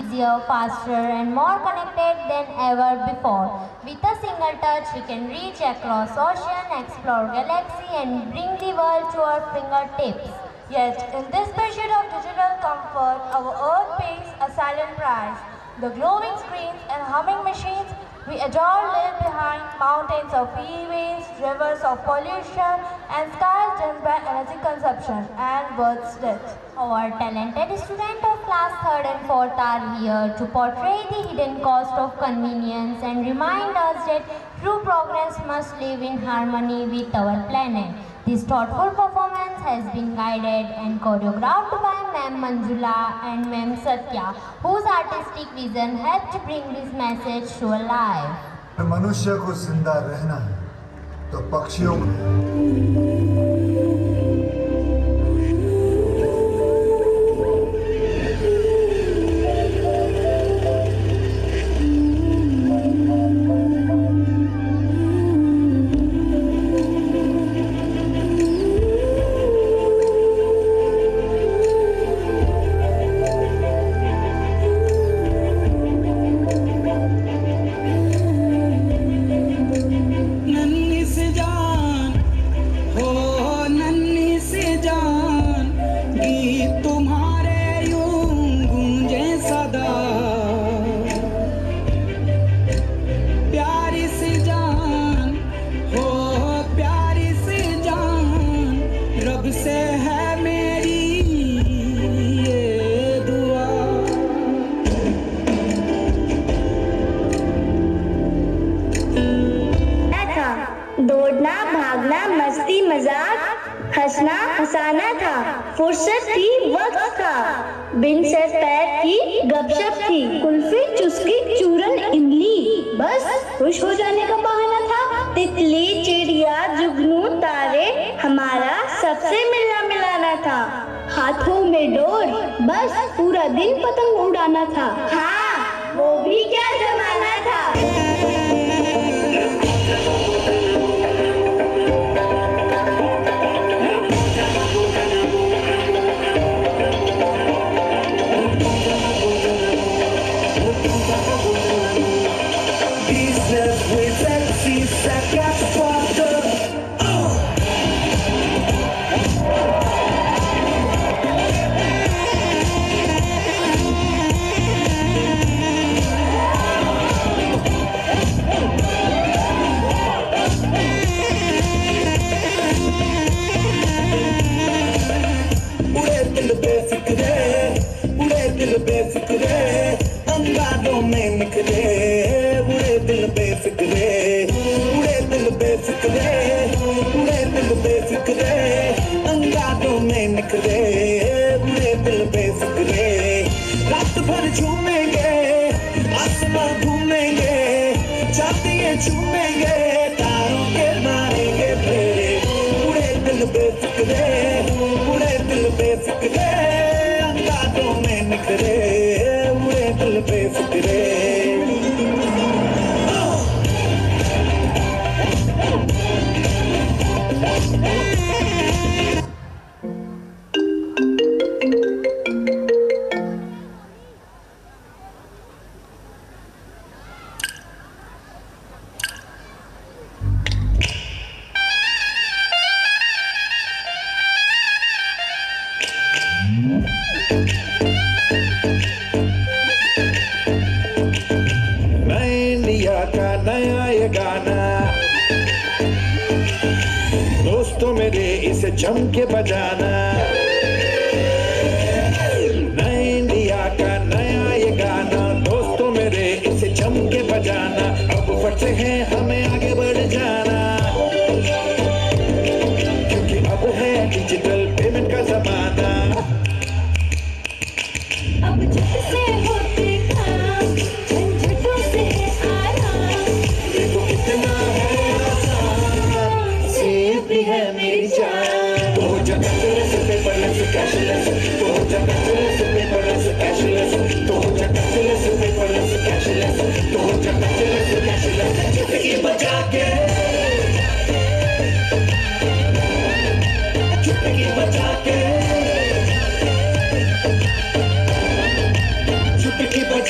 easier, faster and more connected than ever before. With a single touch, we can reach across ocean, explore galaxy and bring the world to our fingertips. Yet, in this pursuit of digital comfort, our earth pays a silent price. The glowing screens and humming machines we adore live behind mountains of e-waste, rivers of pollution, and skies dimmed by energy consumption and birth's death. Our talented students of class 3rd and 4th are here to portray the hidden cost of convenience and remind us that true progress must live in harmony with our planet. This thoughtful performance has been guided and choreographed by Ma'am Manjula and Ma'am Satya, whose artistic vision helped bring this message to life. मनुष्य को जिंदा रहना है तो पक्षियों को दौड़ना भागना मस्ती मजाक हंसना हंसाना था फुर्सत थी वक्त का बिन सर पैर की गपशप थी कुल्फी चुस्की चूरन इमली बस खुश हो जाने का बहाना था तितली चिड़िया जुगनू तारे हमारा सबसे मिलना मिलाना था हाथों में डोर बस पूरा दिन पतंग उड़ाना था हाँ वो भी क्या जमाना था अंगारों में निकले उड़े दिल बेफिक्रे उड़े दिल बेफिक्रे उड़े दिल बेफिक्रे अंगारों में निकले उड़े दिल बेफिक्रे रात भर झूमेंगे आसमां घूमेंगे चांदियां चूमेंगे तारों के मारेंगे फेरे उड़े दिल बेफिक्रे उड़े दिल बेफिक्रे अंगारों में निकले उड़े दिल बेफिक्रे दोस्तों मेरे इसे जम के बजाना नए इंडिया का नया ये गाना दोस्तों मेरे इसे जम के बजाना अब फट है हमें आगे बढ़ जाना क्योंकि अब है डिजिटल पेमेंट का जमाना अब जिससे होते काम झंझटों से आराम देखो कितना है आसान सेफ भी है मेरी जान तो जगह से पेपरलेस कैशलेस तो जगह से पेपरलेस कैशलेस तो जगह से पेपरलेस कैशलेस तो जगह से कैशलेस चुटकी बजा के चुटकी बजा के चुटकी बजा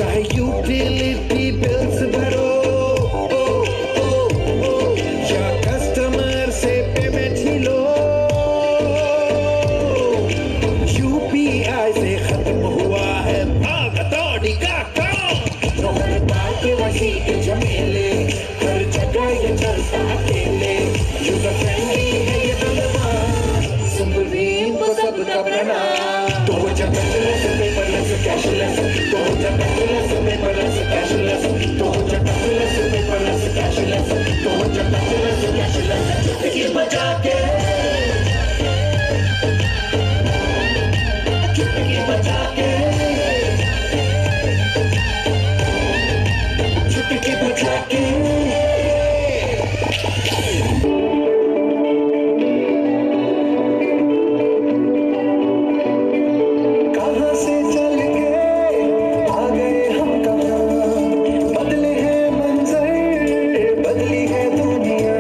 चाहे यूटिलिटी बिल्स भरो या कस्टमर से पेमेंट ही लो, यूपीआई से खत्म हुआ है भागदौड़ी का काम। तो हर बार के वही के झमेले, हर जगह ये चलता अकेले, यूजर फ्रेंडली है ये धन्यवाद, सुप्रीम को सबका प्रणाम। तो हो जा कैशलेस पेपरलेस कैशलेस, तो हो जा कैशलेस पेपरलेस कैशलेस, तो हो जा कैशलेस पेपरलेस कैशलेस, तो हो जा कैशलेस कैशलेस, चुटकी बजा के चुटकी बजा के चुटकी बजा के। कहाँ से चल के आ गए हम कहाँ, बदले हैं मंजर, बदली है दुनिया।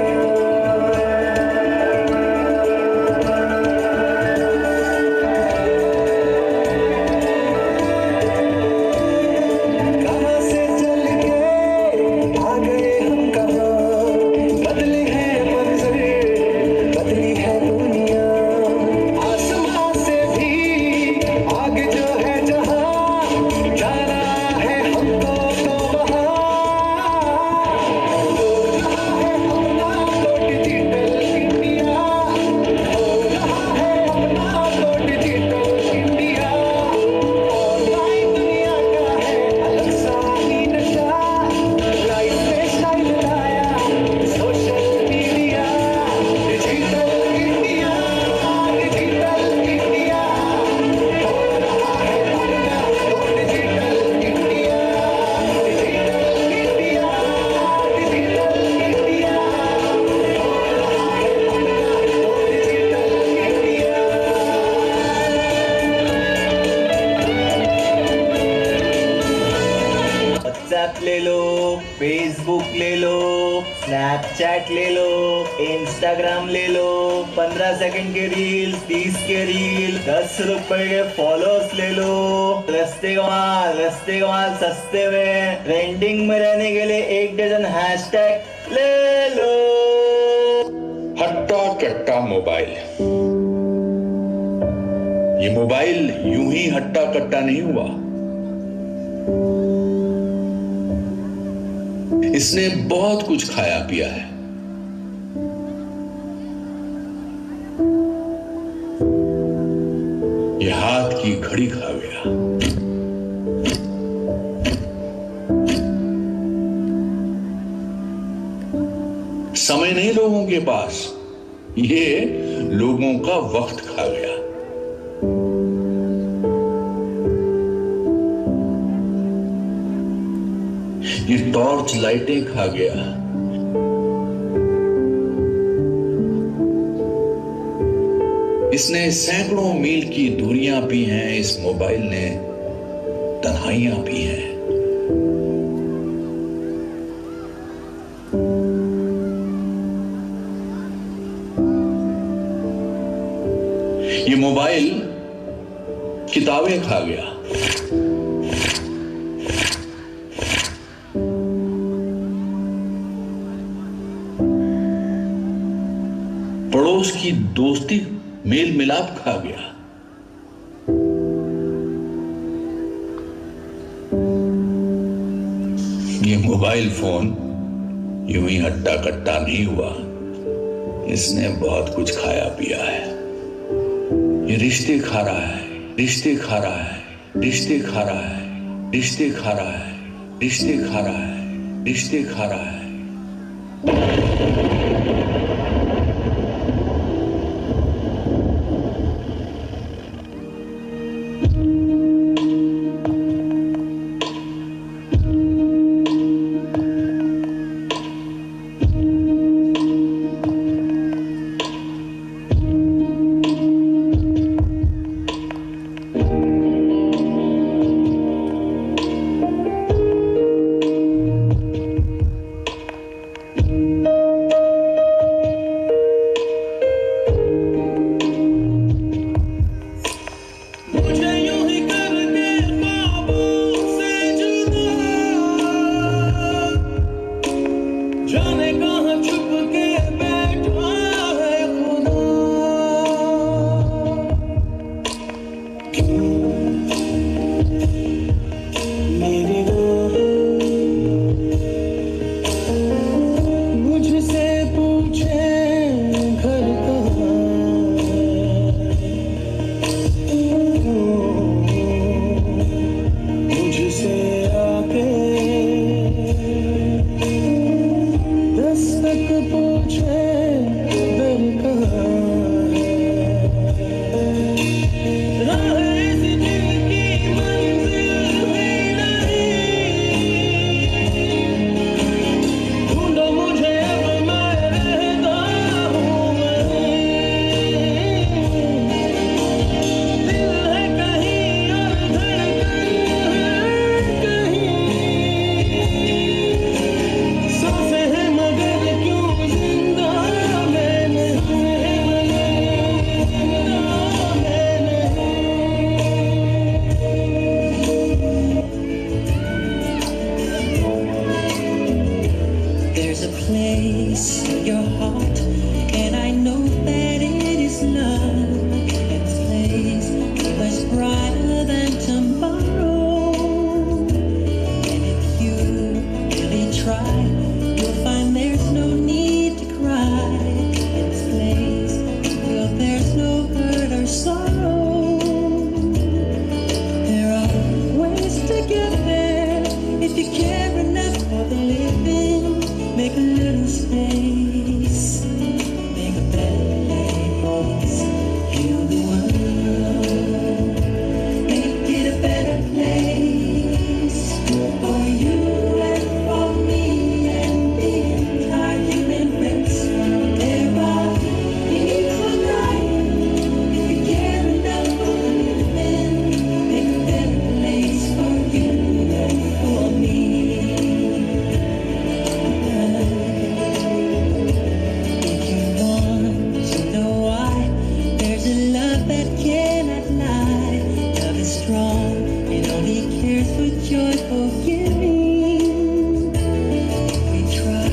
कहाँ से चल के आ गए हम कहाँ, बदले हैं मंजर, बदली है दुनिया। आसमां से भी आगे जो है जहां, जाना है हमको तो वहां। हो रहा है अपना तो डिजिटल इंडिया, हो रहा है अपना तो डिजिटल इंडिया। ऑनलाइन दुनिया का है अलग सा ही नशा, लाइफ में स्टाइल लाया social media. Digital India, digital India, हो रहा है अपना तो digital India, digital India, digital India, हो रहा है अपना तो डिजिटल इंडिया। व्हाट्सएप ले लो, फेसबुक ले लो, स्नैपचैट ले लो, इंस्टाग्राम ले लो, 15 सेकंड के रील, 30 के रील, 10 रुपए के फॉलोअर्स ले लो। रस्ते कमाल सस्ते में ट्रेंडिंग में रहने के लिए 1 डजन हैशटैग ले लो। हट्टा कट्टा मोबाइल। ये मोबाइल यूं ही हट्टा कट्टा नहीं हुआ, इसने बहुत कुछ खाया पिया है। ये हाथ की घड़ी खा गया, समय नहीं लोगों के पास, ये लोगों का वक्त खा गया। ये टॉर्च लाइटें खा गया, इसने सैकड़ों मील की दूरियां पी हैं, इस मोबाइल ने तन्हाइयां पी हैं। ये मोबाइल किताबें खा गया, पड़ोस की दोस्ती मेल मिलाप खा गया। ये मोबाइल फोन यूं ही हट्टा कट्टा नहीं हुआ, इसने बहुत कुछ खाया पिया है। ये रिश्ते खा रहा है, रिश्ते खा रहा है, रिश्ते खा रहा है, रिश्ते खा रहा है, रिश्ते खा रहा है, रिश्ते खा रहा है। place in your heart, and I know that it is love. And this place is much brighter than tomorrow. And if you really try, you'll find there's no need to cry. In this place, you feel there's no hurt or sorrow. There are ways to get there if you care enough for the living. Make a little space, make a better place, heal the world, make it a better place for you and for me and the entire human race. There are equal rights if you care enough for the living. Make a better place for you and for me. If you want to know why, there's a love that cannot lie. Love is strong and only cares for joyful giving. If we try,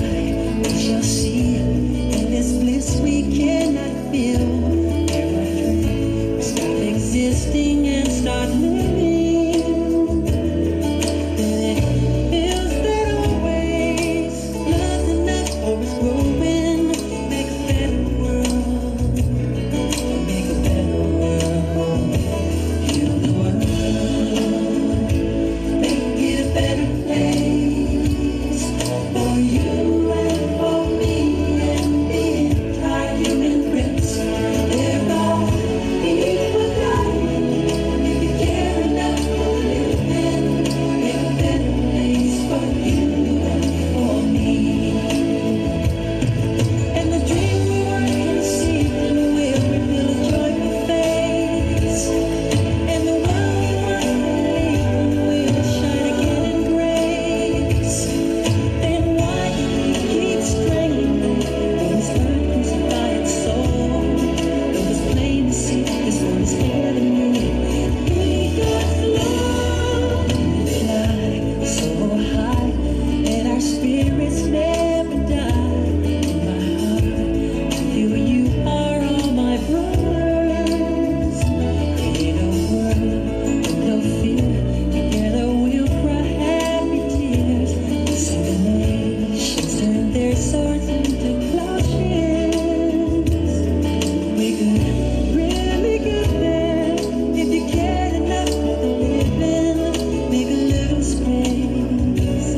we shall see. In this bliss we cannot feel. Every dream stop existing and start living. Then it feels that always love's enough, always growing. Make a better world, make a better world, heal the world, make it a better place for you and for me and the entire human race. There are equal rights if you care enough for living. Make a better place for you and for me. And the dream we were conceiving will reveal a joyful face. And the world we were believing will shine again in grace. Then why do we keep straying when this earth crucified its soul? It was plain to see this one is enemy. We got love, fly so high, and our spirits never die. In my heart, I feel you are all my brothers. In a world with no fear, together we'll cry happy tears. See the nations turn their swords into plowshares. We could really get there if you cared enough for the living. Make a little space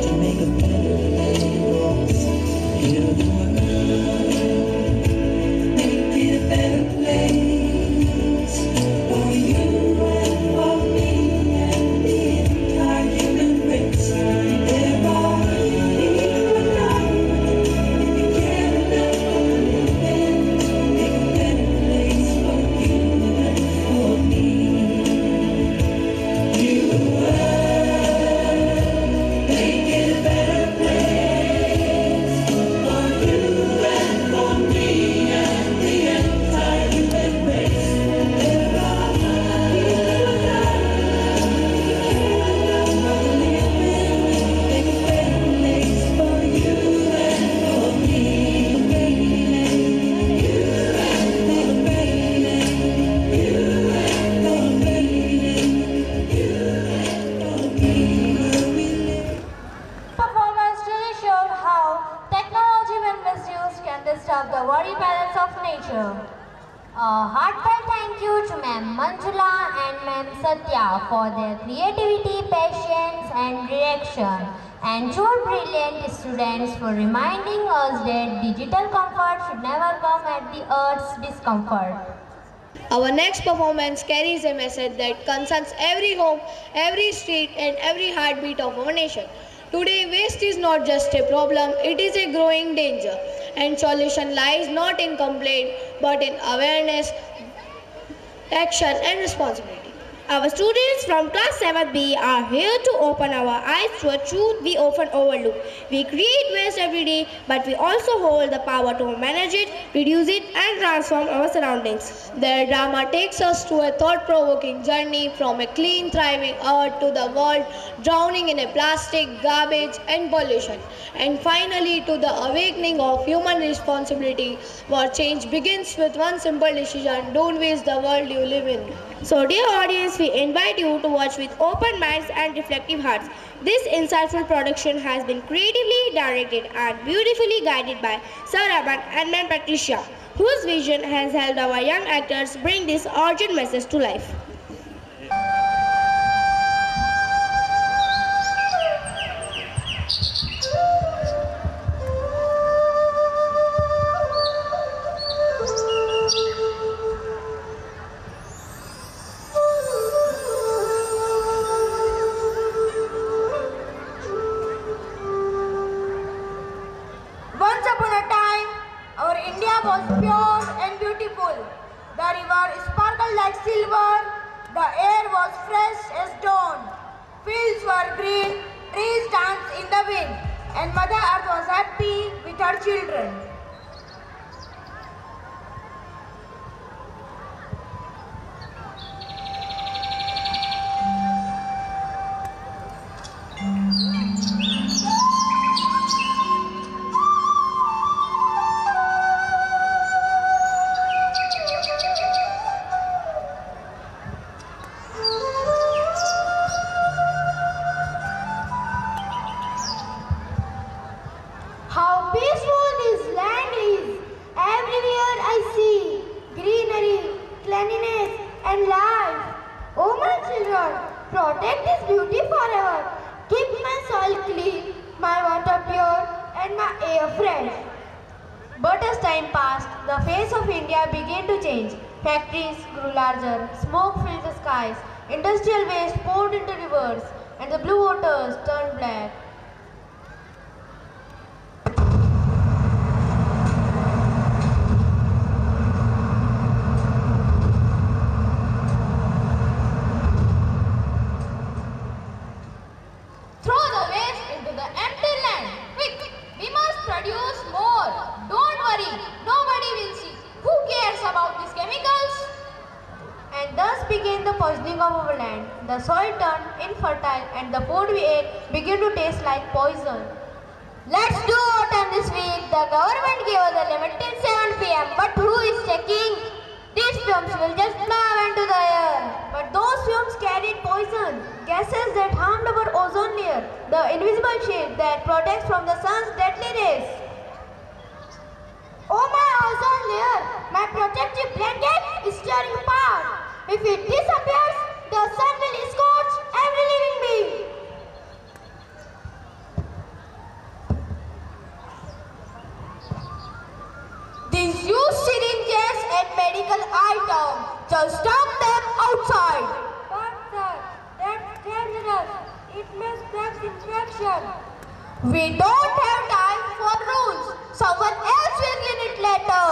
to make a better place. Heal the world, make it a better place for you and for me and the entire human race. There are equal rights if you care enough for the living. Make a better place for you and for me. Heal the world, make it a better place for you and for me and the entire human race. There are equal rights if you care enough for the living. Make a better place for you and for me. Make a better place, you and for me. Performance really showed how technology when misused can disturb the very balance of nature. A heartfelt thank you to Ma'am Manjula and Ma'am Satya for their creativity, patience and direction, and to our brilliant students for reminding us that digital comfort should never come at the earth's discomfort. Our next performance carries a message that concerns every home, every street and every heartbeat of our nation. Today, waste is not just a problem, it is a growing danger. And solution lies not in complaint, but in awareness, action and responsibility. Our students from class 7B are here to open our eyes to a truth we often overlook. We create waste every day, but we also hold the power to manage it, reduce it, and transform our surroundings. Their drama takes us to a thought-provoking journey from a clean, thriving earth to the world drowning in a plastic, garbage, and pollution. And finally, to the awakening of human responsibility, where change begins with one simple decision: don't waste the world you live in. So, dear audience, we invite you to watch with open minds and reflective hearts. This insightful production has been creatively directed and beautifully guided by Sir Aman and Ma'am Patricia, whose vision has helped our young actors bring this urgent message to life. Once upon a time, our India was pure and beautiful. The river sparkled like silver, the air was fresh as dawn. Fields were green, trees danced in the wind, and Mother Earth was happy with her children. How peaceful this land is! Everywhere I see greenery, cleanliness, and life. Oh my children, protect this beauty forever. Keep my soil clean, my water pure, and my air fresh. But as time passed, the face of India began to change. Factories grew larger, smoke filled the skies, industrial waste poured into rivers, and the blue waters turned black. Throw the waste into the empty land. Quick, we must produce more. Don't worry, nobody will see. Who cares about these chemicals? And thus began the poisoning of our land. The soil turned infertile and the food we ate began to taste like poison. Let's do autumn this week. The government gave us a limit till 7 p.m. But who is checking? These fumes will just blow into the air. But those fumes carried poison, gases that harmed our ozone layer, the invisible shield that protects from the sun's deadly rays. Oh my ozone layer, my protective blanket is tearing apart. If it disappears, the sun will scorch every living being. These used syringes and medical items, just dump them outside. But sir, that's dangerous. It may spread infection. We don't have time for rules. Someone else will clean it later.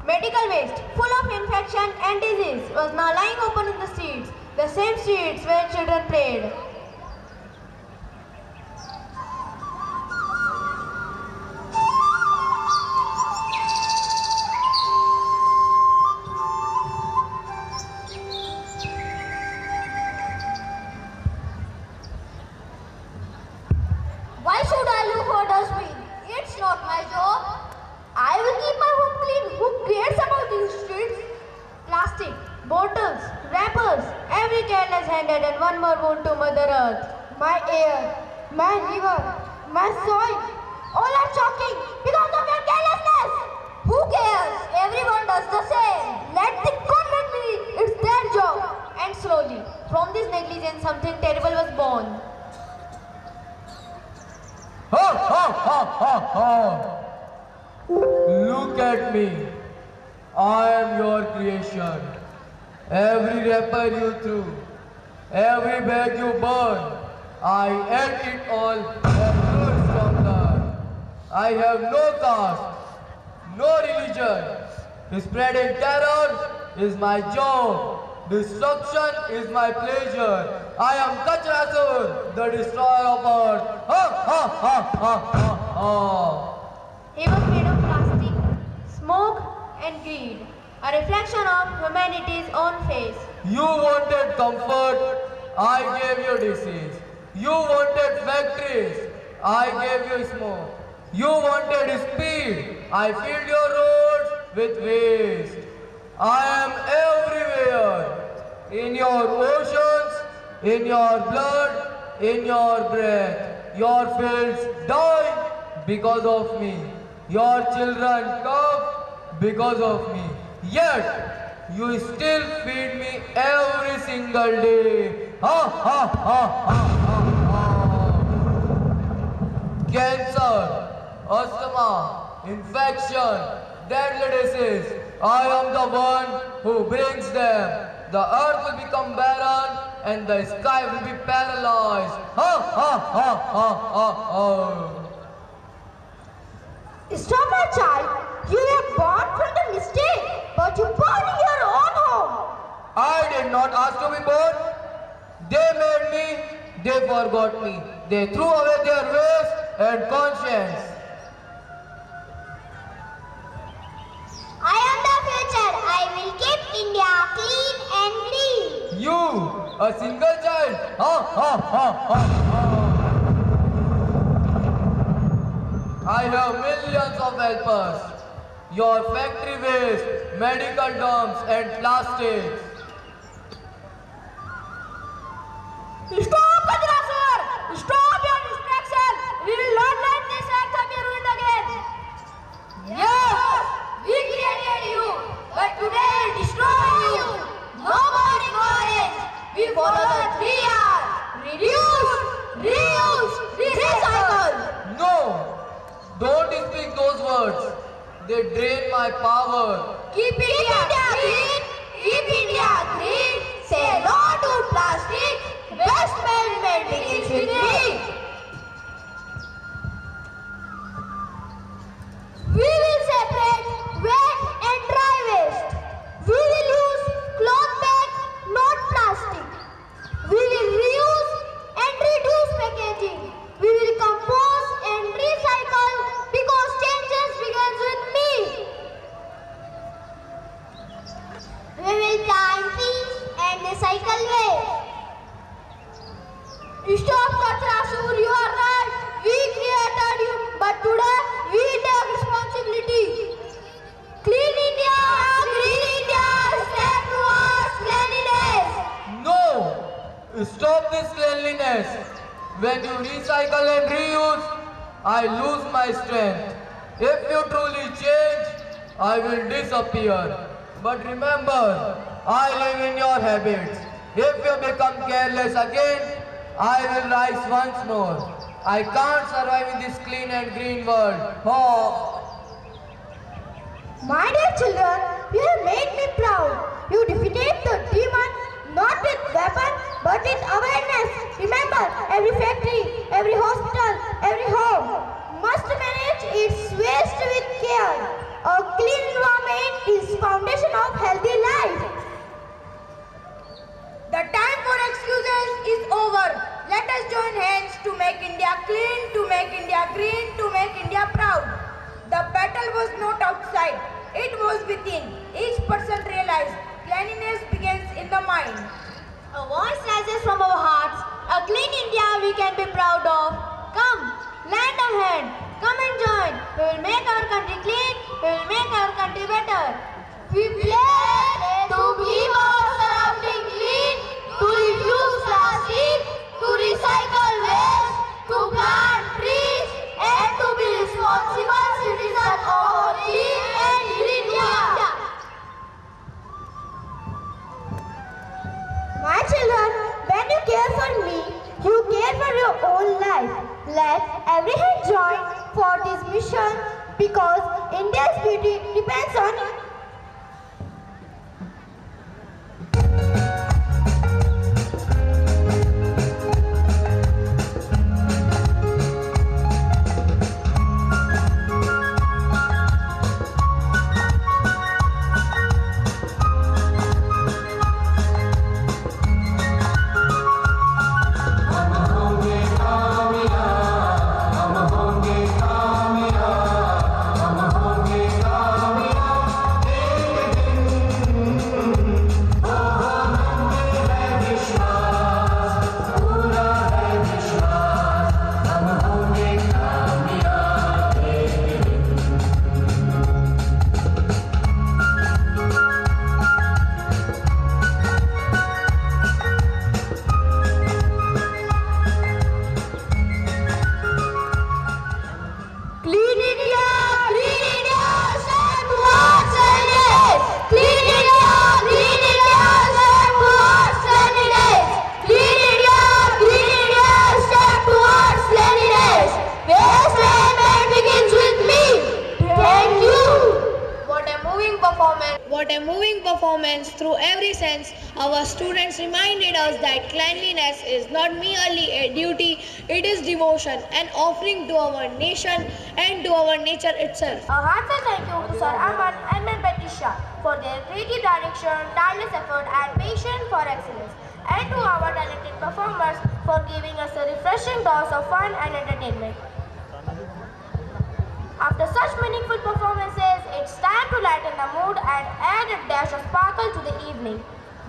Medical waste, full of infection and disease, was now lying open in the streets. The same streets where children played. Why should I look for dustbin? It's not my job. I will keep my home clean. Who cares about these streets? Plastic, bottles, wrappers, every careless handed and one more wound to Mother Earth. My air, my river, my soil, all are choking because of your carelessness. Who cares? Everyone does the same. Let the government lead. It's their job. And slowly, from this negligence, something terrible was born. Ha ha ha ha ha! Look at me. I am your creation. Every wrapper you threw, every bag you burned, I ate it all and rose from the earth. I have no caste, no religion. Spreading terror is my job. Destruction is my pleasure. I am Kachrasur, the destroyer of earth. Ha ha ha ha ha ha. He was made of plastic, smoke and greed, a reflection of humanity's own face. You wanted comfort, I gave you disease. You wanted factories, I gave you smoke. You wanted speed, I filled your roads with waste. I am everywhere, in your oceans, in your blood, in your breath. Your fields die because of me. Your children cough because of me. Yet, you still feed me every single day. Ha ha ha ha ha ha. Cancer, asthma, infection, deadly disease. I am the one who brings them. The earth will become barren and the sky will be paralyzed. Ha ha ha ha ha ha. Stop, my child. You were born from the mistake, but you born in your own home. I did not ask to be born. They made me, they forgot me. They threw away their ways and conscience. I am the future. I will keep India clean and clean. You, a single child. Ha ha ha ha ha. I have millions of helpers. Your factory waste, medical dumps and plastics. Stop, Kachrasur! Stop your distraction! We will not let this earth be ruined again. Yes, we created you, but today we'll destroy you. No more ignorance. We follow the 3R. Reduce, reuse, recycle. No! Don't speak those words. They drain my power. Keep India clean. Keep India clean. Say no to plastic. Waste management begins with me. We will separate wet and dry waste. We will use cloth bags, not plastic. We will reuse and reduce packaging. We will compose and recycle because changes begins with me. We will plant trees and recycle waste. Stop, Kachrasur, you are right. We created you, but today we take responsibility. Clean India, green India, step towards cleanliness. No! Stop this cleanliness. When you recycle and reuse, I lose my strength. If you truly change, I will disappear. But remember, I live in your habits. If you become careless again, I will rise once more. I can't survive in this clean and green world. Oh. My dear children, you have made me proud. You defeated the demon not with weapons but with awareness. Remember, every factory, every hospital, every home must manage its waste with care. A clean environment is foundation of healthy life. The time for excuses is over. Let us join hands to make India clean, to make India green, to make India proud. The battle was not outside, it was within. Each person realized cleanliness begins in the mind. A voice rises from our hearts. A clean India we can be proud of. Come, lend a hand. Come and join. We will make our country clean. We will make our country better. We pledge to keep our surrounding clean, to refuse plastic, to recycle waste, to plant trees, and to be responsible citizens of a clean and green India. My children, when you care for me, you care for your own life. Let every hand join for this mission because India's beauty depends on it. a moving performance through every sense. Our students reminded us that cleanliness is not merely a duty, it is devotion, an offering to our nation and to our nature itself. A heartfelt thank you to Sir Aman and Ms. Betty Shah for their creative direction, tireless effort and passion for excellence, and to our talented performers for giving us a refreshing dose of fun and entertainment. After such meaningful performances, it's time to lighten the mood and add a dash of sparkle to the evening.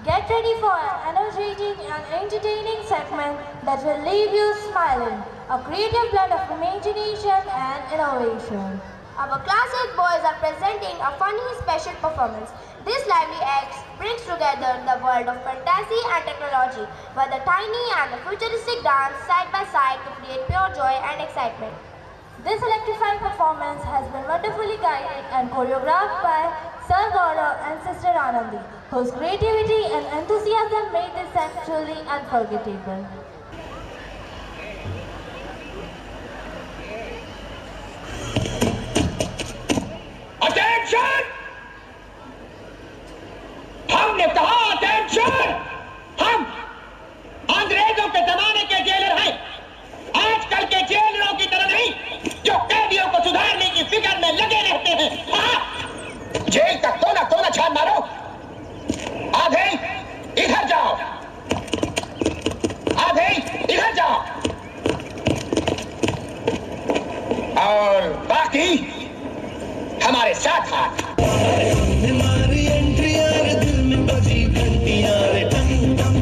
Get ready for an energetic and entertaining segment that will leave you smiling, a creative blend of imagination and innovation. Our classic boys are presenting a funny special performance. This lively act brings together the world of fantasy and technology, where the tiny and the futuristic dance side by side to create pure joy and excitement. This electrifying performance has been wonderfully guided and choreographed by Sir Gaurav and Sister Anandi, whose creativity and enthusiasm made this act truly unforgettable. Attention! हमने कहा attention! हम अंग्रेजों के जमाने के jailer हैं, आजकल के जेलरों की तरह नहीं, जो कैदियों को सुधारने की फिक्र में लगे रहते हैं। हाँ, जेल का कोना कोना छान मारो। आधे इधर जाओ, आधे इधर जाओ, और बाकी हमारे साथ हाथ। हमारी एंट्री यार दिल में बजी घंटी यार टंग टंग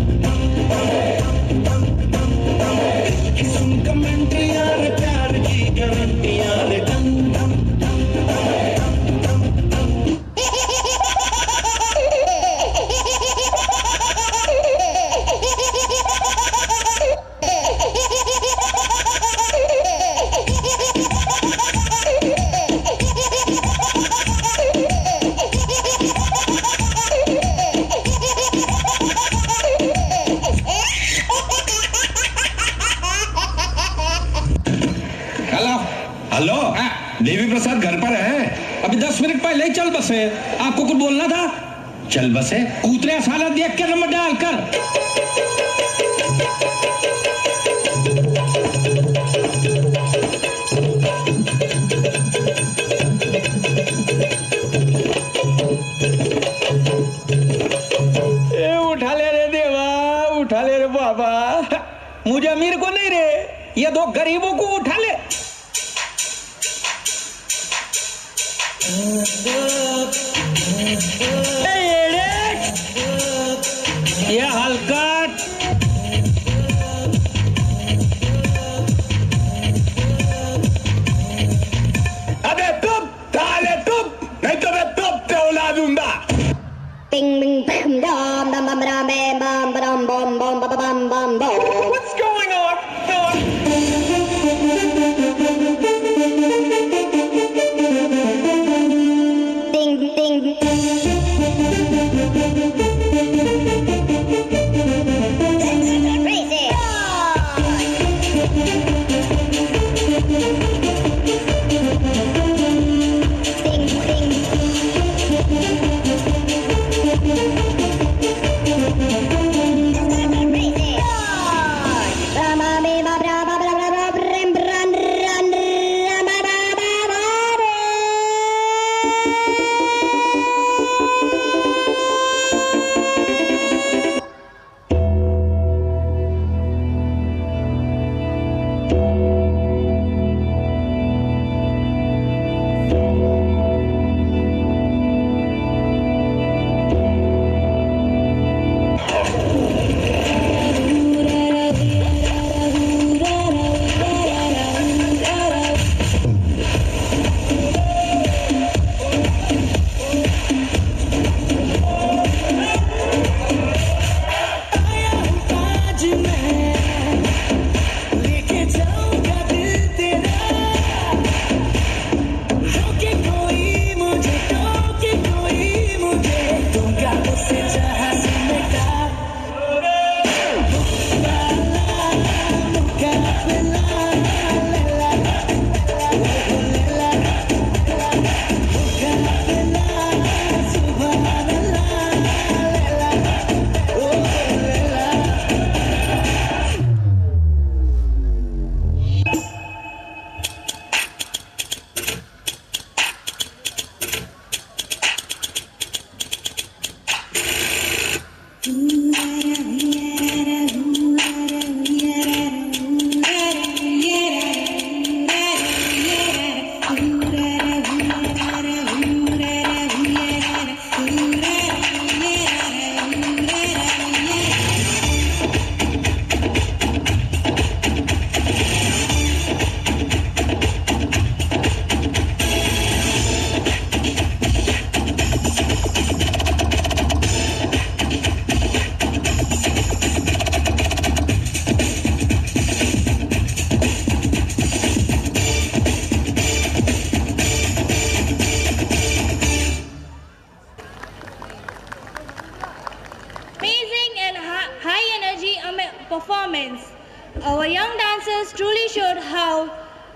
किस्म कमेंट्री यार प्यार की गारंटी यार टंग टंग हेलो, देवी प्रसाद घर पर है? अभी 10 मिनट पहले ही चल बसे। आपको कुछ बोलना था? चल बसे, कूतरे साला देख के नंबर डाल कर। उठा ले रे देवा, उठा ले रे बाबा, मुझे अमीर को नहीं रे, ये दो गरीबों को उठा ले। ये हलकट अबे तुम ताले तुम नहीं तो मैं तुम पे उला दूंगा। Bing bing bam dam bam bam bam bam bam bam bam bam bam bam bam. What's going on? Ding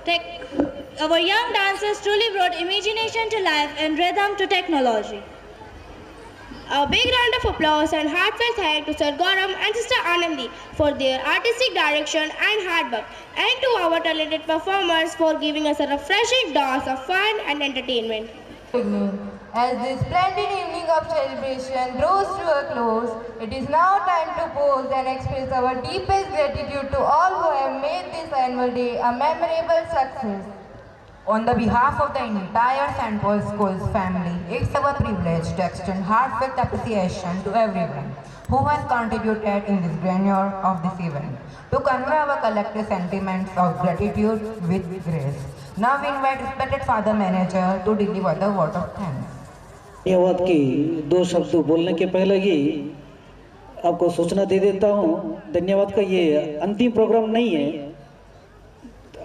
Our young dancers truly brought imagination to life and rhythm to technology. A big round of applause and heartfelt thanks to Sir Gauram and Sister Anandi for their artistic direction and hard work, and to our talented performers for giving us a refreshing dose of fun and entertainment. As this splendid evening of celebration draws to a close, it is now time to pause and express our deepest gratitude to all who have made this annual day a memorable success. On the behalf of the entire St. Paul's Schools family, it's our privilege to extend heartfelt appreciation to everyone who has contributed in this grandeur of this event, to convey our collective sentiments of gratitude with grace. Now we invite respected Father Manager to deliver the word of thanks. धन्यवाद की दो शब्द बोलने के पहले ही आपको सूचना दे देता हूँ, धन्यवाद का ये अंतिम प्रोग्राम नहीं है।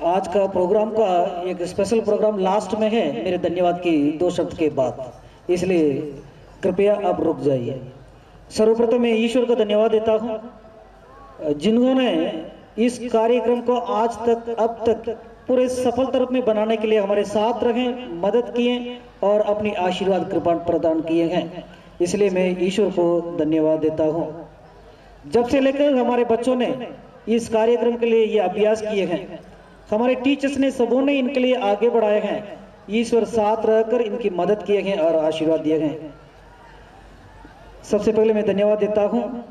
आज का प्रोग्राम का एक स्पेशल प्रोग्राम लास्ट में है मेरे धन्यवाद की दो शब्द के बाद, इसलिए कृपया आप रुक जाइए। सर्वप्रथम मैं ईश्वर को धन्यवाद देता हूँ जिन्होंने इस कार्यक्रम को आज तक अब तक पूरे सफल तरफ में बनाने के लिए हमारे साथ रहे, मदद किए और अपनी आशीर्वाद कृपा प्रदान किए हैं, इसलिए मैं ईश्वर को धन्यवाद देता हूँ। जब से लेकर हमारे बच्चों ने इस कार्यक्रम के लिए ये अभ्यास किए हैं, हमारे टीचर्स ने सबों ने इनके लिए आगे बढ़ाए हैं, ईश्वर साथ रहकर इनकी मदद किए हैं और आशीर्वाद दिए हैं। सबसे पहले मैं धन्यवाद देता हूँ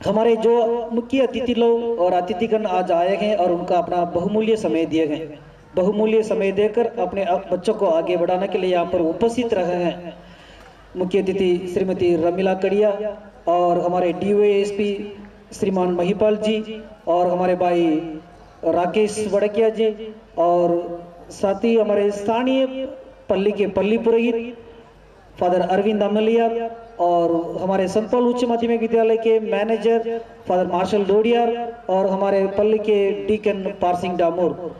हमारे जो मुख्य अतिथि लोग और अतिथिगण आज आए हैं और उनका अपना बहुमूल्य समय दिए हैं, बहुमूल्य समय देकर अपने बच्चों को आगे बढ़ाने के लिए यहाँ पर उपस्थित रहे हैं। मुख्य अतिथि श्रीमती रमीला कड़िया और हमारे DOASP श्रीमान महिपाल जी और हमारे भाई राकेश वड़किया जी और साथ ही हमारे स्थानीय पल्ली के पल्ली पुरोहित फादर अरविंद अमलिया और हमारे संत पॉल उच्च माध्यमिक विद्यालय के मैनेजर फादर मार्शल डोडियार और हमारे पल्ली के डीकन पार सिंह डामोर,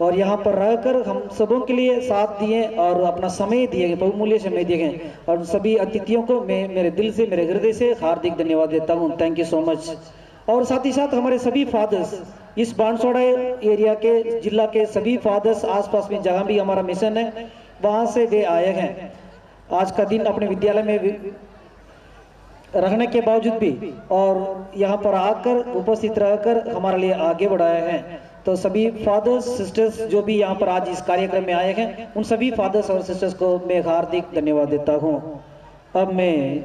और यहाँ पर रहकर हम सबों के लिए साथ दिए और अपना समय दिए, बहुमूल्य समय दिए हैं। और सभी अतिथियों को मैं मेरे दिल से, मेरे हृदय से हार्दिक धन्यवाद देता हूँ। Thank you so much. और साथ ही साथ हमारे सभी फादर्स, इस बांसवाड़ा एरिया के, जिला के सभी फादर्स, आसपास में जहाँ भी हमारा मिशन है वहाँ से वे आए हैं। आज का दिन अपने विद्यालय में रहने के बावजूद भी और यहाँ पर आकर उपस्थित रहकर हमारे लिए आगे बढ़ाए हैं। तो सभी फादर्स सिस्टर्स जो भी यहाँ पर आज इस कार्यक्रम में आए हैं, उन सभी फादर्स और सिस्टर्स को मैं हार्दिक धन्यवाद देता हूँ। अब मैं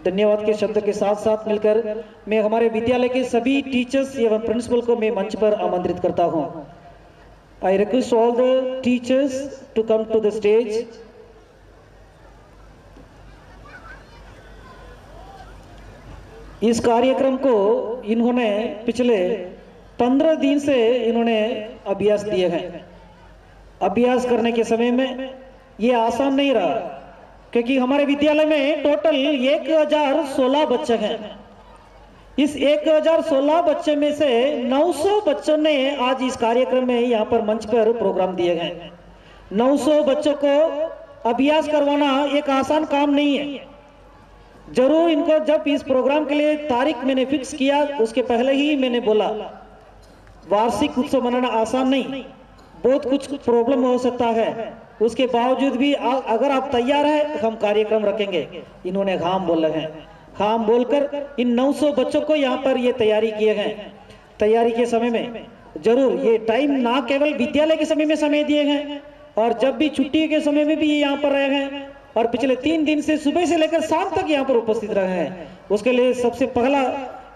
धन्यवाद के शब्द के साथ साथ मिलकर मैं हमारे विद्यालय के सभी टीचर्स एवं प्रिंसिपल को मैं मंच पर आमंत्रित करता हूँ। I request all the teachers to come to the stage. इस कार्यक्रम को इन्होंने पिछले 15 दिन से इन्होंने अभ्यास दिए हैं। अभ्यास करने के समय में ये आसान नहीं रहा, क्योंकि हमारे विद्यालय में टोटल 1016 बच्चे हैं। इस 1016 बच्चे में से 900 बच्चों ने आज इस कार्यक्रम में यहाँ पर मंच पर प्रोग्राम दिए हैं। 900 बच्चों को अभ्यास करवाना एक आसान काम नहीं है। जरूर इनको जब इस प्रोग्राम के लिए तारीख मैंने फिक्स किया, उसके पहले ही मैंने बोला वार्षिक उत्सव मनाना आसान नहीं, बहुत कुछ प्रॉब्लम हो सकता है, उसके बावजूद भी अगर आप तैयार हैं हम कार्यक्रम रखेंगे। इन्होंने हाँ बोले हैं। हाँ बोलकर इन 900 बच्चों को यहाँ पर ये तैयारी किए हैं। तैयारी के समय में जरूर ये टाइम ना केवल विद्यालय के समय में समय दिए हैं, और जब भी छुट्टी के समय में भी ये यहाँ पर रहे हैं, और पिछले 3 दिन से सुबह से लेकर शाम तक यहाँ पर उपस्थित रहे हैं। उसके लिए सबसे पहला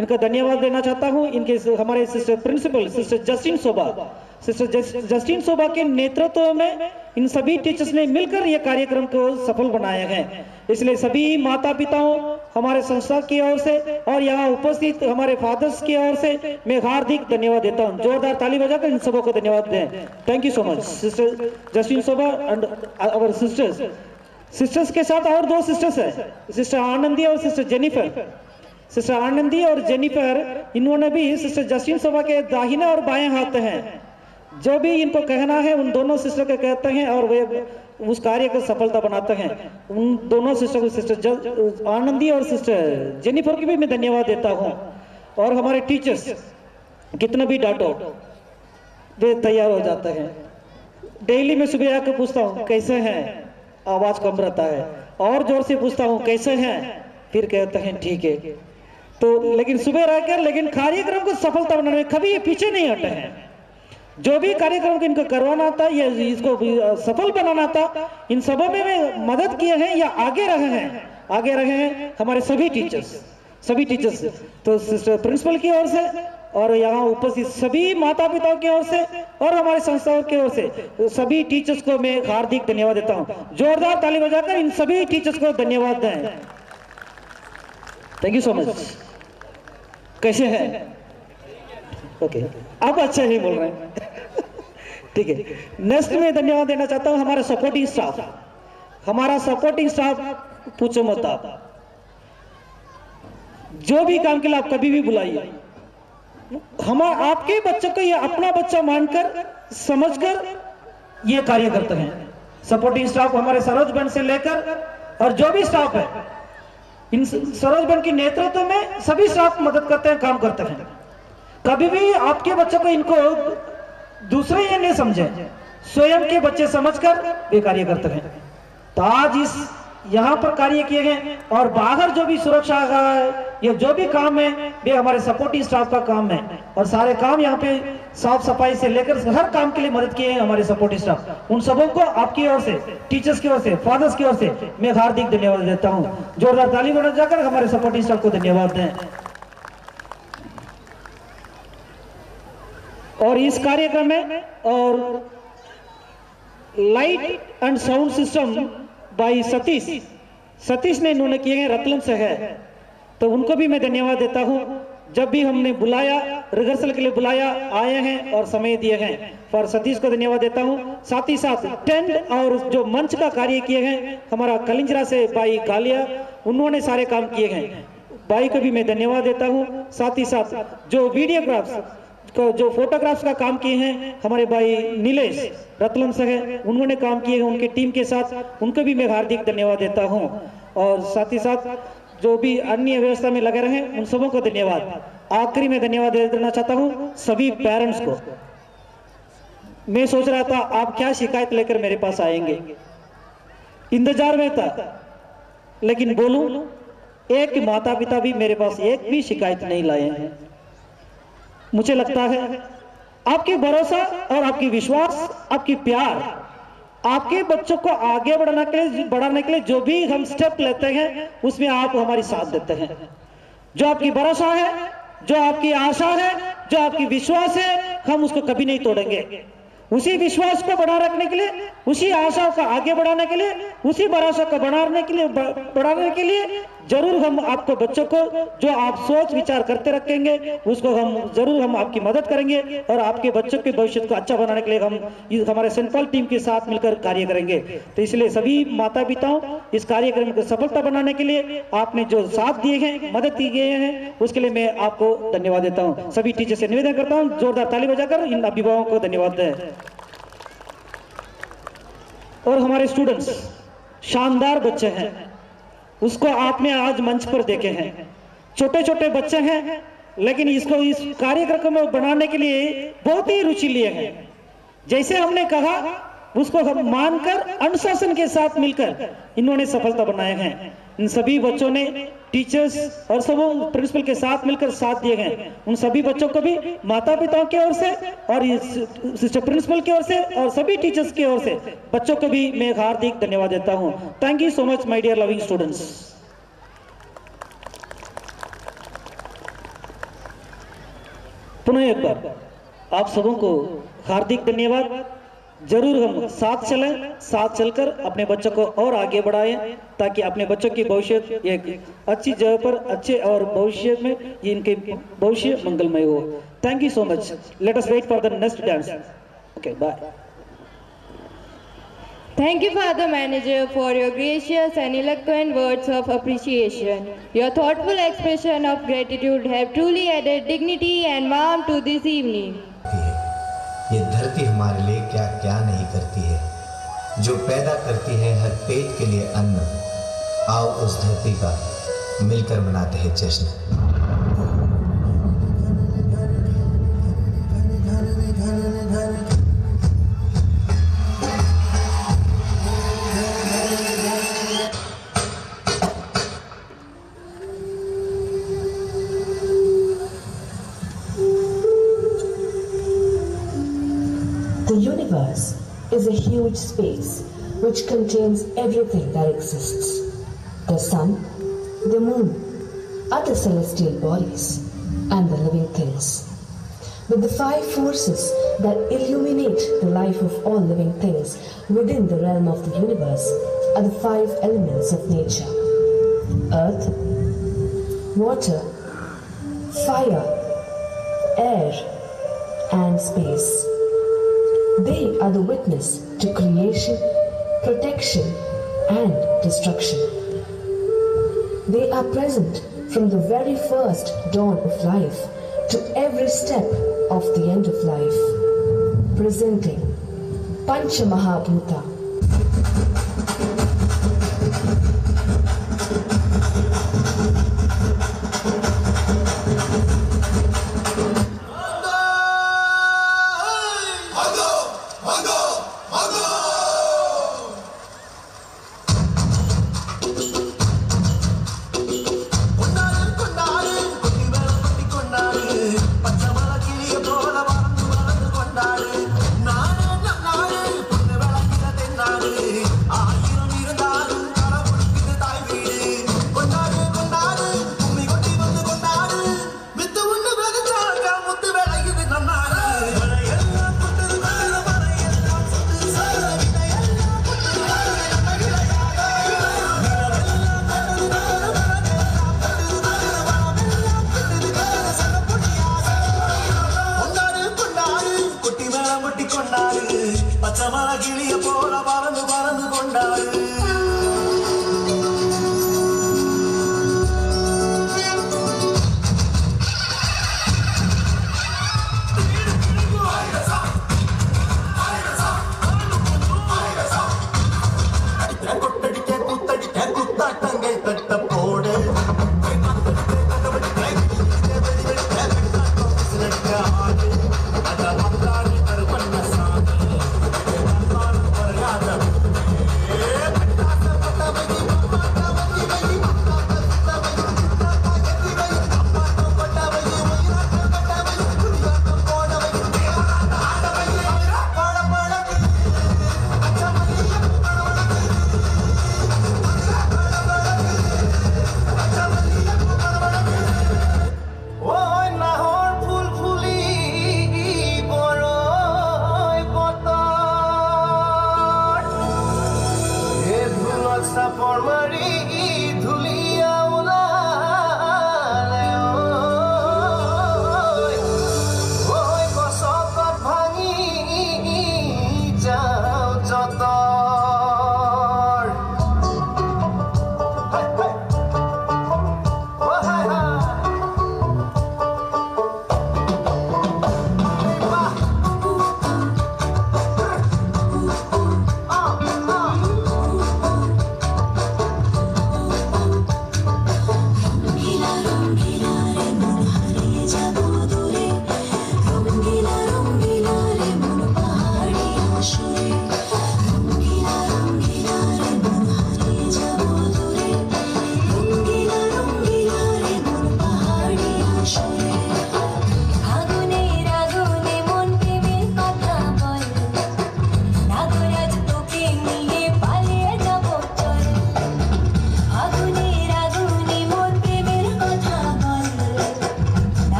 इनका धन्यवाद देना चाहता हूँ इनके हमारे सिस्टर प्रिंसिपल सिस्टर जस्टिन शोभा, सिस्टर जस्टिन शोभा के नेतृत्व में इन सभी टीचर्स ने मिलकर यह कार्यक्रम को सफल बनाया है। इसलिए सभी माता पिताओं, हमारे संस्था की ओर से और यहाँ उपस्थित हमारे फादर्स की ओर से मैं हार्दिक धन्यवाद देता हूँ। जोरदार ताली बजाकर इन सबों को धन्यवाद दें। Thank you so much sister Justin Shobha and our sisters. Sisters के साथ और 2 सिस्टर्स हैं, सिस्टर आनंदी और सिस्टर जेनिफर। सिस्टर आनंदी और जेनिफर इन्होंने भी सिस्टर जस्टिन शोभा के दाहिने और बाएं हाथ हैं। जो भी इनको कहना है उन दोनों सिस्टर को कहते हैं और वे उस कार्य को सफलता बनाते हैं। उन दोनों सिस्टर को, सिस्टर आनंदी और सिस्टर जेनिफर की भी मैं धन्यवाद देता हूँ। और हमारे टीचर्स कितना भी डांटो, वे तैयार हो जाते हैं। डेली मैं सुबह आकर पूछता हूँ कैसे हैं, आवाज कम रहता है, और जोर से पूछता हूँ कैसे हैं, फिर कहते हैं ठीक है। तो लेकिन सुबह रहकर लेकिन कार्यक्रम को सफलता बनाने में कभी ये पीछे नहीं हटे हैं। जो भी कार्यक्रम को इनको करवाना था या इसको सफल बनाना था, इन सबों में मदद किए हैं या आगे रहे हैं हमारे सभी टीचर्स। तो प्रिंसिपल की ओर से और यहाँ उपस्थित सभी माता पिताओं की ओर से और हमारे संस्थाओं की ओर से सभी टीचर्स को मैं हार्दिक धन्यवाद देता हूँ। जोरदार ताली बजाकर इन सभी टीचर्स को धन्यवाद दें। Thank you so much. कैसे हैं? ओके, आप अच्छा ही बोल रहे हैं। ठीक है, नेक्स्ट में धन्यवाद देना चाहता हूँ हमारा सपोर्टिंग स्टाफ। हमारा सपोर्टिंग स्टाफ पूछो मत आप, जो भी काम के लिए आप कभी भी बुलाइए, हम आपके बच्चों को ये अपना बच्चा मानकर समझकर ये कार्य करते हैं। सपोर्टिंग स्टाफ हमारे सरोज बहन से लेकर और जो भी स्टाफ है, इन सरोज बहन के नेतृत्व में सभी स्टाफ मदद करते हैं, काम करते हैं। कभी भी आपके बच्चों को इनको दूसरे ये नहीं समझे, स्वयं के बच्चे समझकर वे कार्य करते हैं। तो आज इस यहाँ पर कार्य किए गए और बाहर जो भी सुरक्षा का ये जो भी काम है वे हमारे सपोर्टिंग स्टाफ का काम है। और सारे काम यहाँ पे साफ सफाई से लेकर हर काम के लिए मदद किए हैं हमारे सपोर्टिंग स्टाफ। उन सबों को आपकी ओर से, टीचर्स की ओर से, फादर्स की ओर से मैं हार्दिक धन्यवाद देता हूँ। जोरदार ताली बजा जाकर हमारे सपोर्टिंग स्टाफ को धन्यवाद दें। और इस कार्यक्रम में और light and sound system by Satish ने इन्होंने किए हैं, रतलन से है, तो उनको भी मैं धन्यवाद देता हूं। जब भी हमने बुलाया, रिहर्सल के लिए बुलाया, आए हैं और समय दिए हैं, पर सतीश को धन्यवाद देता हूं। साथ ही साथ टेंट और जो मंच का कार्य किए हैं हमारा कलिंजरा से बाई गालिया, उन्होंने सारे काम किए हैं, बाई को भी मैं धन्यवाद देता हूं। साथ ही साथ जो वीडियोग्राफ्स को, जो फोटोग्राफ्स का काम किए हैं हमारे भाई नीलेश रतलन से है, उन्होंने काम किए हैं उनके टीम के साथ, उनको भी मैं हार्दिक धन्यवाद देता हूं। और साथ ही साथ जो भी अन्य व्यवस्था में लगे रहे उन सबों को धन्यवाद। आखिरी में धन्यवाद देना चाहता हूं सभी पेरेंट्स को। मैं सोच रहा था आप क्या शिकायत लेकर मेरे पास आएंगे, इंतजार में था, लेकिन बोलूं एक माता पिता भी मेरे पास एक भी शिकायत नहीं लाए हैं। मुझे लगता है आपके भरोसा और आपकी विश्वास, आपकी प्यार, आपके बच्चों को आगे बढ़ाने के लिए जो भी हम स्टेप लेते हैं उसमें आप हमारी साथ देते हैं। जो आपकी भरोसा है, जो आपकी आशा है, जो आपकी विश्वास है, हम उसको कभी नहीं तोड़ेंगे। उसी विश्वास को बढ़ा रखने के लिए, उसी आशा को आगे बढ़ाने के लिए, उसी भरोसा को बढ़ाने के लिए जरूर हम आपको बच्चों को जो आप सोच विचार करते रखेंगे उसको हम आपकी मदद करेंगे और आपके बच्चों के भविष्य को अच्छा बनाने के लिए हम हमारे सेंट्रल टीम के साथ मिलकर कार्य करेंगे। तो इसलिए सभी माता पिताओं, इस कार्यक्रम को सफलता बनाने के लिए आपने जो साथ दिए हैं, मदद की गए हैं, उसके लिए मैं आपको धन्यवाद देता हूँ। सभी टीचर से निवेदन करता हूँ जोरदार ताली बजाकर इन अभिभावकों को धन्यवाद दें। और हमारे स्टूडेंट्स शानदार बच्चे हैं, उसको आपने आज मंच पर देखे हैं। छोटे छोटे बच्चे हैं लेकिन इस कार्यक्रम को बनाने के लिए बहुत ही रुचि लिए हैं। जैसे हमने कहा उसको हम मानकर अनुशासन के साथ मिलकर इन्होंने सफलता बनाए हैं। इन सभी बच्चों ने टीचर्स और सब प्रिंसिपल के साथ मिलकर साथ दिए हैं। उन सभी बच्चों को भी माता पिताओं की ओर से और सिस्टर प्रिंसिपल की ओर से और सभी टीचर्स की ओर से बच्चों को भी मैं हार्दिक धन्यवाद देता हूं। Thank you so much my dear loving students. पुनः एक बार आप सबों को हार्दिक धन्यवाद। जरूर हम साथ चलें, साथ चलकर अपने बच्चों को और आगे बढ़ाएं ताकि अपने बच्चों की भविष्य एक अच्छी जगह पर अच्छे और भविष्य में इनके भविष्य मंगलमय हो। Thank you so much. Let us wait for the next dance. Okay, bye. Thank you, Father Manager, for your gracious and eloquent words of appreciation. Your thoughtful expression of gratitude have truly added dignity and warmth to this evening. ये धरती हमारे लिए क्या क्या नहीं करती है, जो पैदा करती है हर पेट के लिए अन्न। आओ उस धरती का मिलकर मनाते हैं जश्न। The universe is a huge space which contains everything that exists. The sun, the moon, other celestial bodies, and the living things. But the five forces that illuminate the life of all living things within the realm of the universe are the five elements of nature: earth, water, fire, air, and space. They are the witness to creation, protection, and destruction. They are present from the very first dawn of life to every step of the end of life, presenting Pancha Mahabhuta.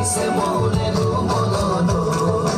Se mone no mono no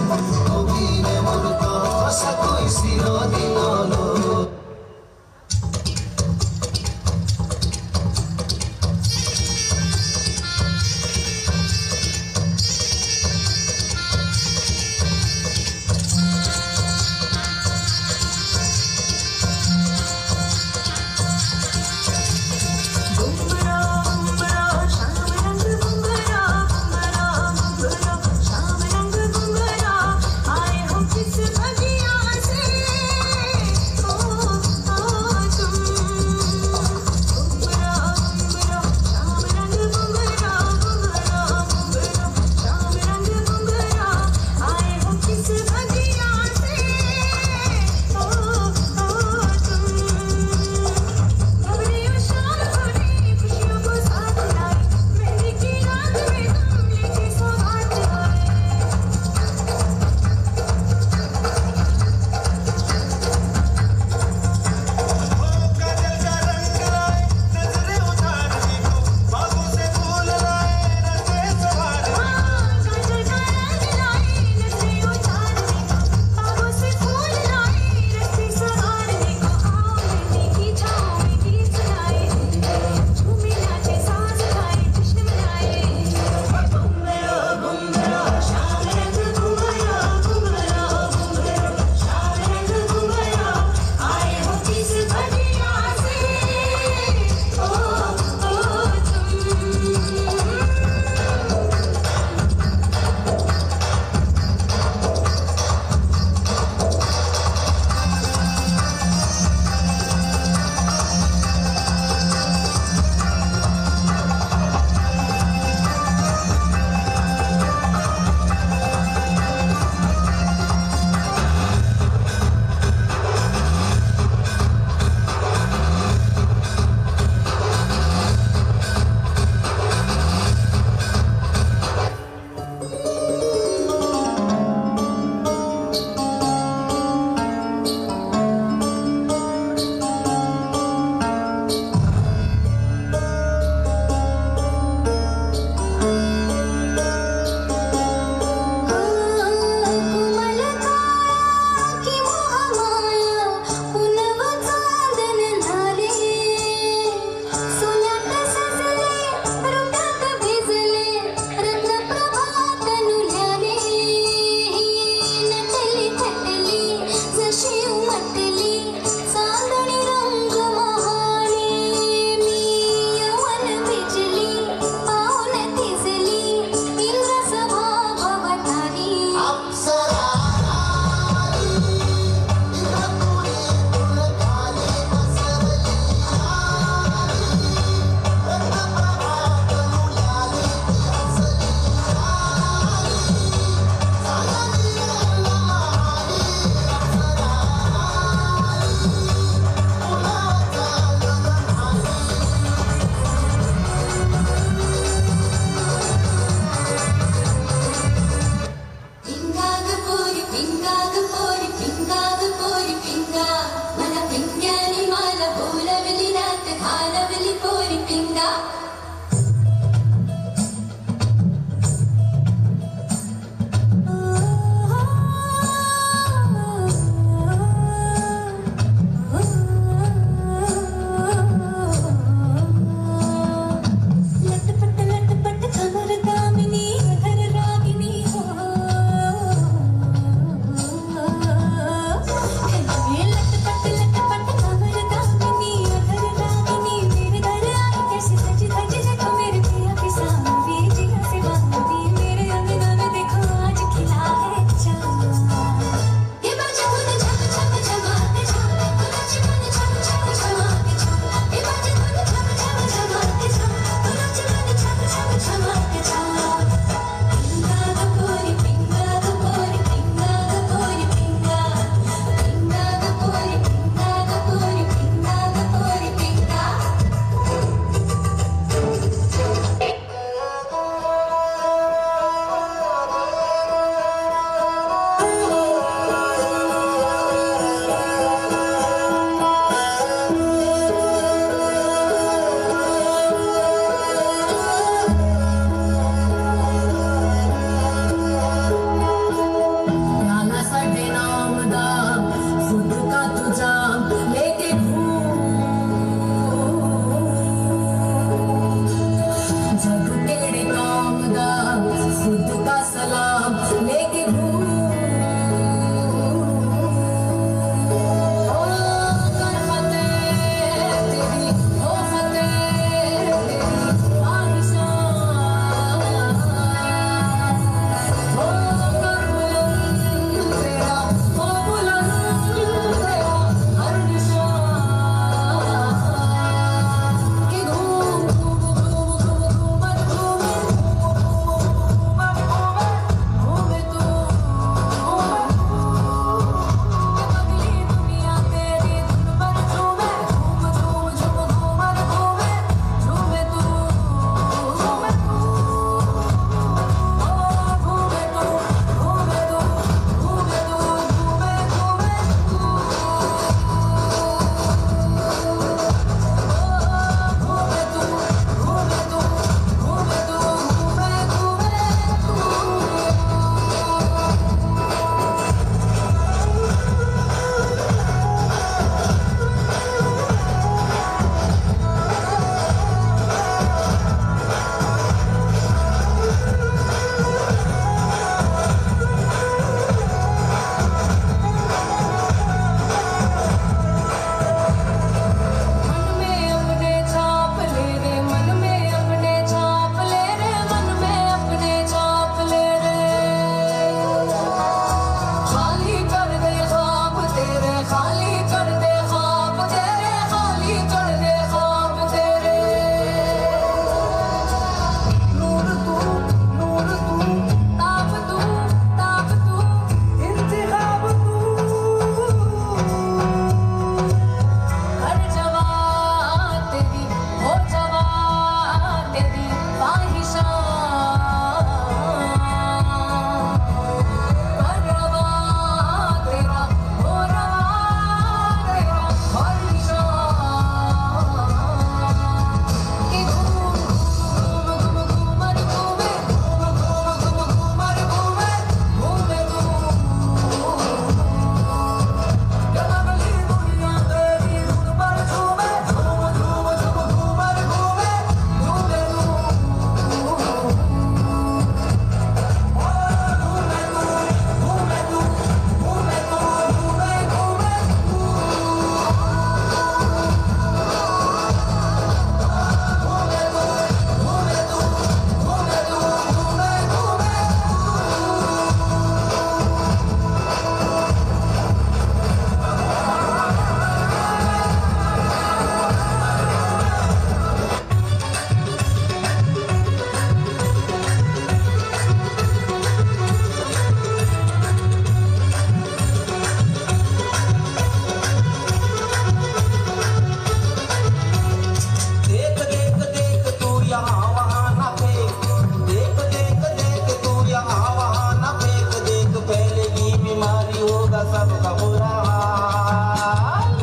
सबका बुरा हाल।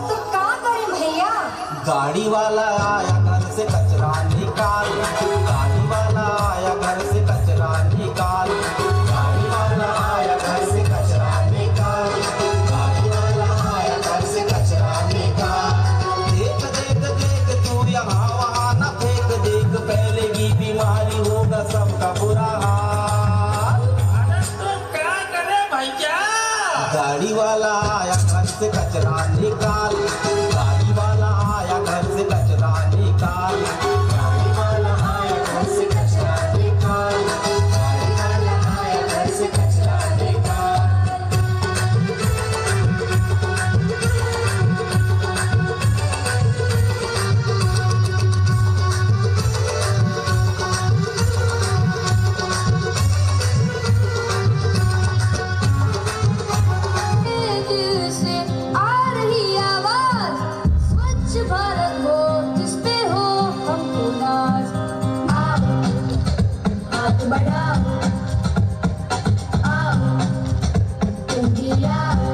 तो क्या करें भैया? गाड़ी वाला आया घर से कचरा निकाल, गाड़ी वाला आया घर से कचरा निकाल, गाड़ी वाला आया घर से कचरा निकाल, गाड़ी वाला आया घर से कचरा निकाल। देख देख देख तू यहाँ वहाँ न फेंक, देख फैलेगी बीमारी होगा सबका बुरा हाल। तो क्या करे भैया? गाड़ी वाला आया घर से कचरा निकाल, गाड़ी वाला आया घर से कचरा निकाल, गाड़ी वाला आया घर से कचरा निकाल, गाड़ी वाला आया घर से कचरा निकाल। दिल से आ रही आवाज, स्वच्छ भारत हो जिसपे हो हमको नाज। आओ हाथ बढ़ाओ, आओ तुम भी आओ।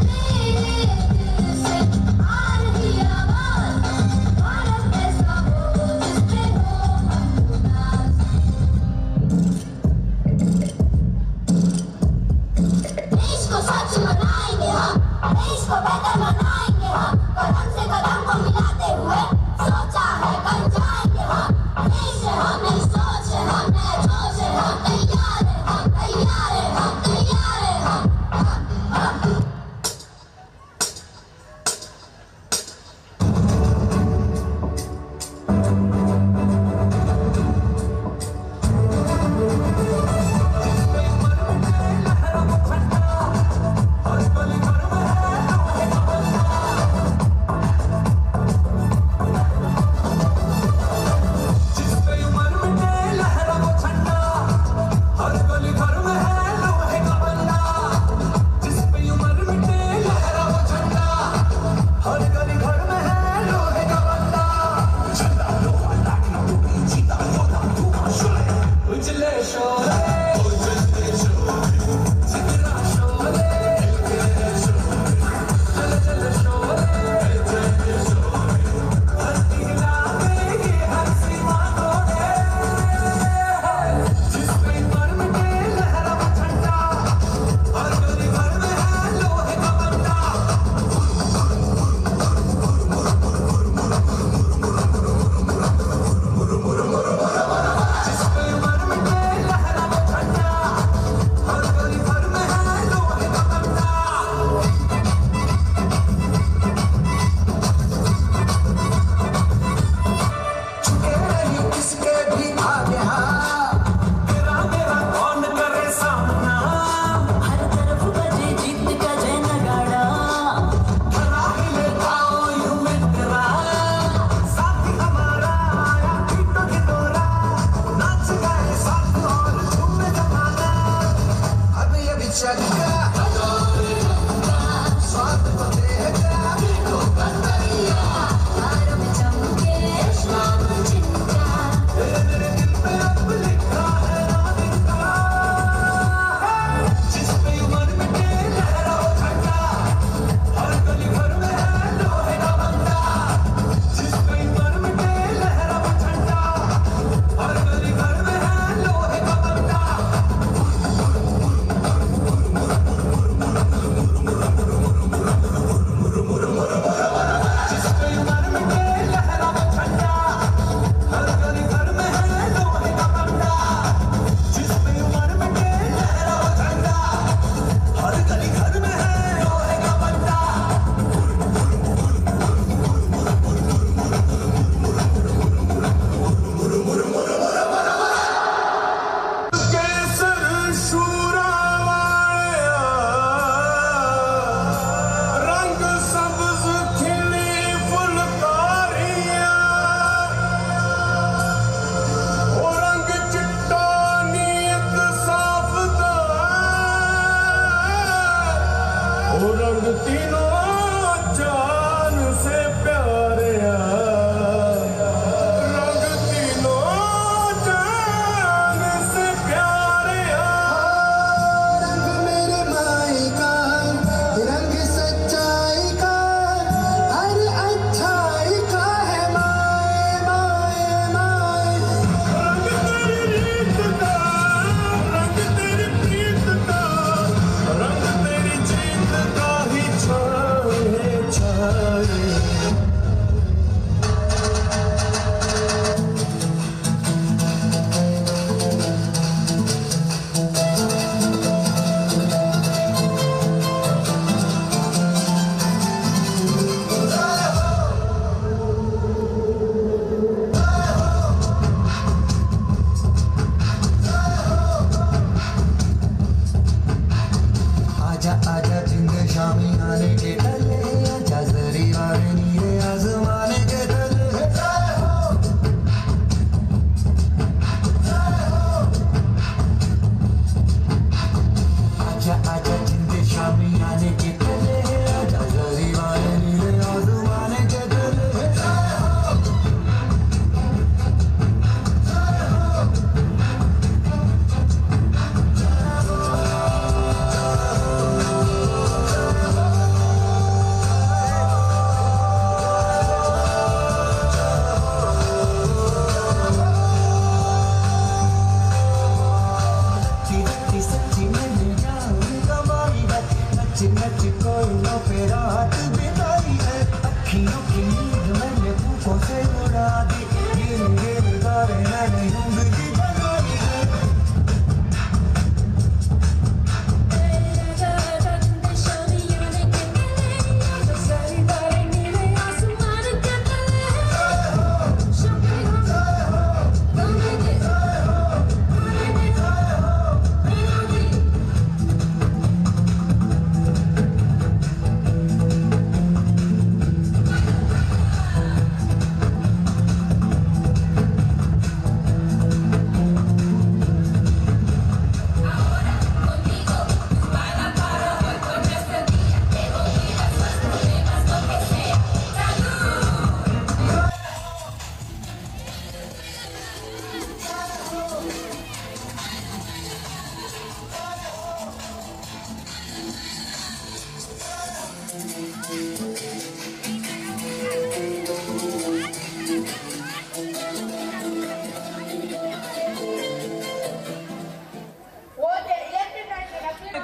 मेरे दिल से आ रही आवाज, भारत ऐसा हो जिसपे हो हमको नाज। देश को स्वच्छ बनाएंगे हम, देश को बेहतर बनाएंगे हम, कदम से कदम को मिलाते हुए सोचा है बन जाएंगे हम। देश है हम, नई सोच है हम, नया जोश है हम, तैयार है हम, तैयार है हम, तैयार है हम।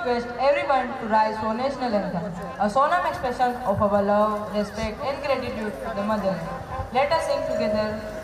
request everyone to rise for national anthem, a solemn expression of our love, respect and gratitude to the motherland. Let us sing together.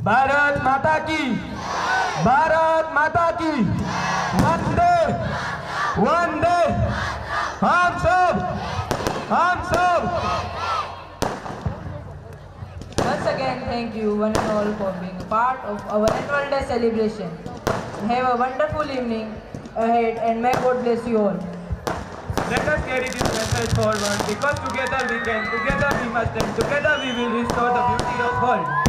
Bharat माता की, भारत माता की, वंदे वंदे, हम सब। Once again, thank you one and all for being a part of our annual day celebration. Have a wonderful evening ahead and may God bless you all. Let us carry this message forward, because together we can, together we must, and together we will restore the beauty of world.